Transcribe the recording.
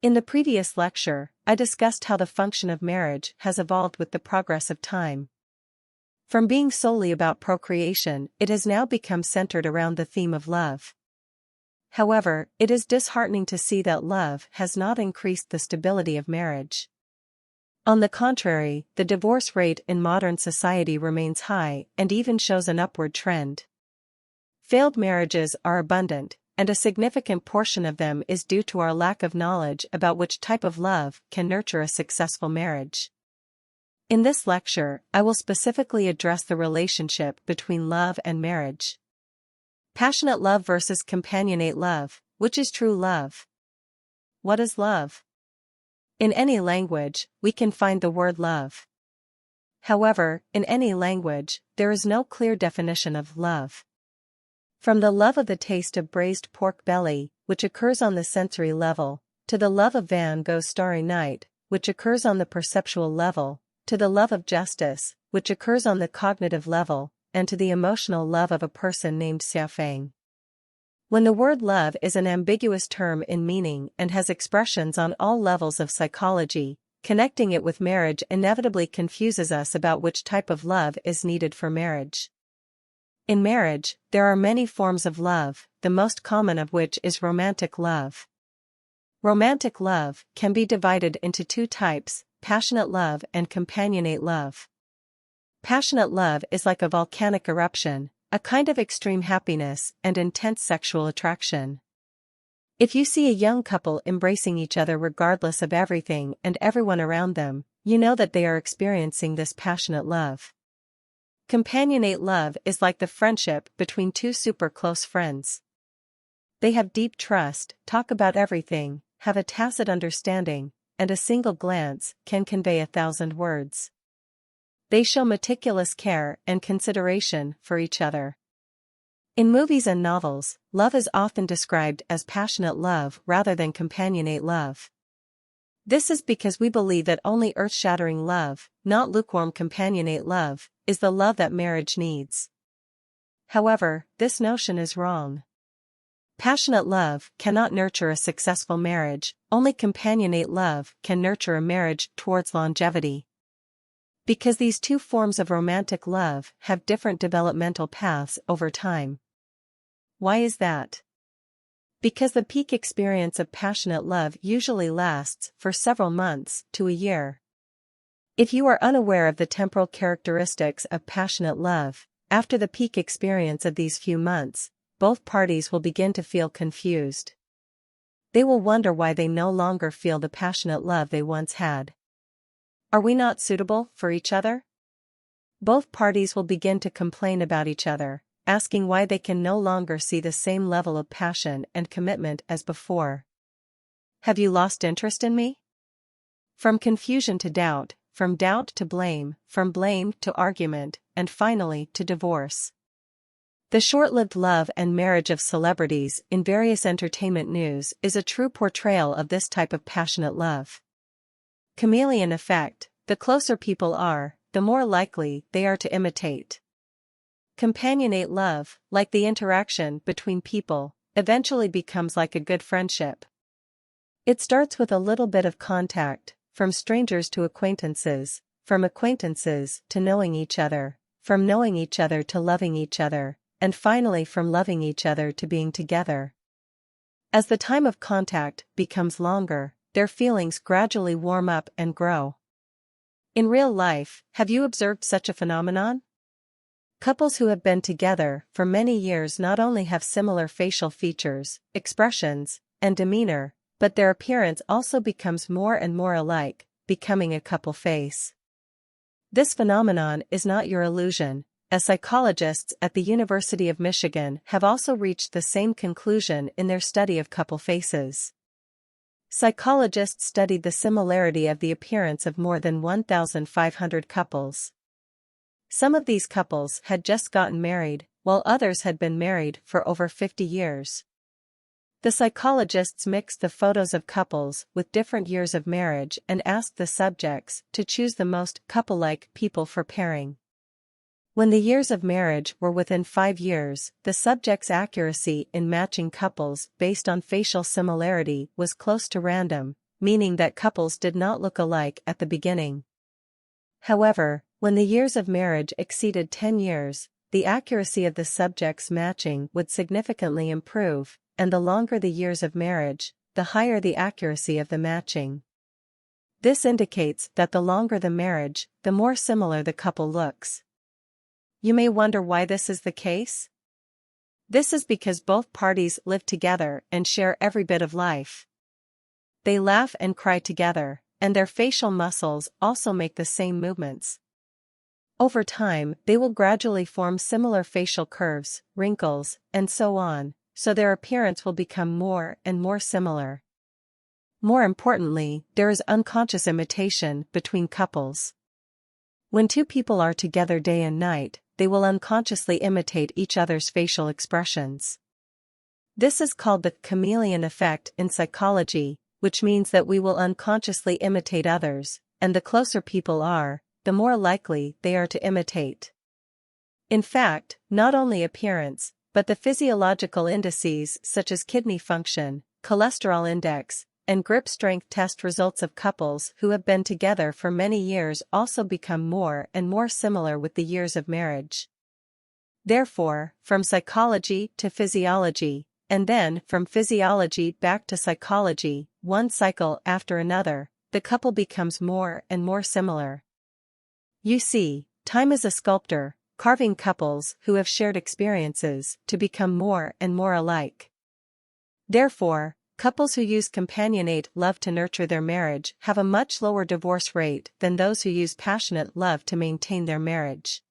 In the previous lecture, I discussed how the function of marriage has evolved with the progress of time. From being solely about procreation, it has now become centered around the theme of love. However, it is disheartening to see that love has not increased the stability of marriage. On the contrary, the divorce rate in modern society remains high and even shows an upward trend. Failed marriages are abundant, and a significant portion of them is due to our lack of knowledge about which type of love can nurture a successful marriage. In this lecture, I will specifically address the relationship between love and marriage. Passionate love versus companionate love, which is true love? What is love? In any language, we can find the word love. However, in any language, there is no clear definition of love. From the love of the taste of braised pork belly, which occurs on the sensory level, to the love of Van Gogh's Starry Night, which occurs on the perceptual level, to the love of justice, which occurs on the cognitive level, and to the emotional love of a person named Xiaofeng. When the word love is an ambiguous term in meaning and has expressions on all levels of psychology, connecting it with marriage inevitably confuses us about which type of love is needed for marriage. In marriage, there are many forms of love, the most common of which is romantic love. Romantic love can be divided into two types, passionate love and companionate love. Passionate love is like a volcanic eruption, a kind of extreme happiness and intense sexual attraction. If you see a young couple embracing each other regardless of everything and everyone around them, you know that they are experiencing this passionate love. Companionate love is like the friendship between two super close friends. They have deep trust, talk about everything, have a tacit understanding, and a single glance can convey 1,000 words. They show meticulous care and consideration for each other. In movies and novels, love is often described as passionate love rather than companionate love. This is because we believe that only earth-shattering love, not lukewarm companionate love, is the love that marriage needs. However, this notion is wrong. Passionate love cannot nurture a successful marriage, only companionate love can nurture a marriage towards longevity. Because these two forms of romantic love have different developmental paths over time. Why is that? Because the peak experience of passionate love usually lasts for several months to a year. If you are unaware of the temporal characteristics of passionate love, after the peak experience of these few months, both parties will begin to feel confused. They will wonder why they no longer feel the passionate love they once had. Are we not suitable for each other? Both parties will begin to complain about each other, asking why they can no longer see the same level of passion and commitment as before. Have you lost interest in me? From confusion to doubt, from doubt to blame, from blame to argument, and finally to divorce. The short-lived love and marriage of celebrities in various entertainment news is a true portrayal of this type of passionate love. Chameleon effect: the closer people are, the more likely they are to imitate. Companionate love, like the interaction between people, eventually becomes like a good friendship. It starts with a little bit of contact, from strangers to acquaintances, from acquaintances to knowing each other, from knowing each other to loving each other, and finally from loving each other to being together. As the time of contact becomes longer, their feelings gradually warm up and grow. In real life, have you observed such a phenomenon? Couples who have been together for many years not only have similar facial features, expressions, and demeanor, but their appearance also becomes more and more alike, becoming a couple face. This phenomenon is not your illusion, as psychologists at the University of Michigan have also reached the same conclusion in their study of couple faces. Psychologists studied the similarity of the appearance of more than 1,500 couples. Some of these couples had just gotten married, while others had been married for over 50 years. The psychologists mixed the photos of couples with different years of marriage and asked the subjects to choose the most couple-like people for pairing. When the years of marriage were within 5 years, the subjects' accuracy in matching couples based on facial similarity was close to random, meaning that couples did not look alike at the beginning. However, when the years of marriage exceeded 10 years, the accuracy of the subjects matching would significantly improve, and the longer the years of marriage, the higher the accuracy of the matching. This indicates that the longer the marriage, the more similar the couple looks. You may wonder why this is the case? This is because both parties live together and share every bit of life. They laugh and cry together, and their facial muscles also make the same movements. Over time, they will gradually form similar facial curves, wrinkles, and so on, so their appearance will become more and more similar. More importantly, there is unconscious imitation between couples. When two people are together day and night, they will unconsciously imitate each other's facial expressions. This is called the chameleon effect in psychology, which means that we will unconsciously imitate others, and the closer people are, the more likely they are to imitate. In fact, not only appearance, but the physiological indices such as kidney function, cholesterol index, and grip strength test results of couples who have been together for many years also become more and more similar with the years of marriage. Therefore, from psychology to physiology, and then from physiology back to psychology, one cycle after another, the couple becomes more and more similar. You see, time is a sculptor, carving couples who have shared experiences to become more and more alike. Therefore, couples who use companionate love to nurture their marriage have a much lower divorce rate than those who use passionate love to maintain their marriage.